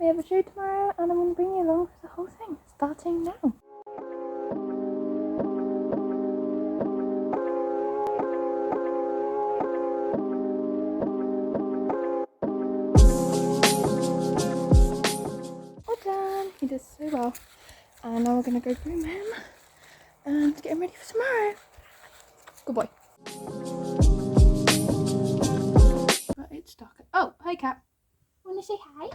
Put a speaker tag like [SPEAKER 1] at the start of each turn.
[SPEAKER 1] have a show tomorrow and I'm going to bring you along for the whole thing, starting now. Well done, he does so well. And now we're going to go groom him and get him ready for tomorrow. Good boy. Right, it's darker. Oh, hi Cat. Want to say hi?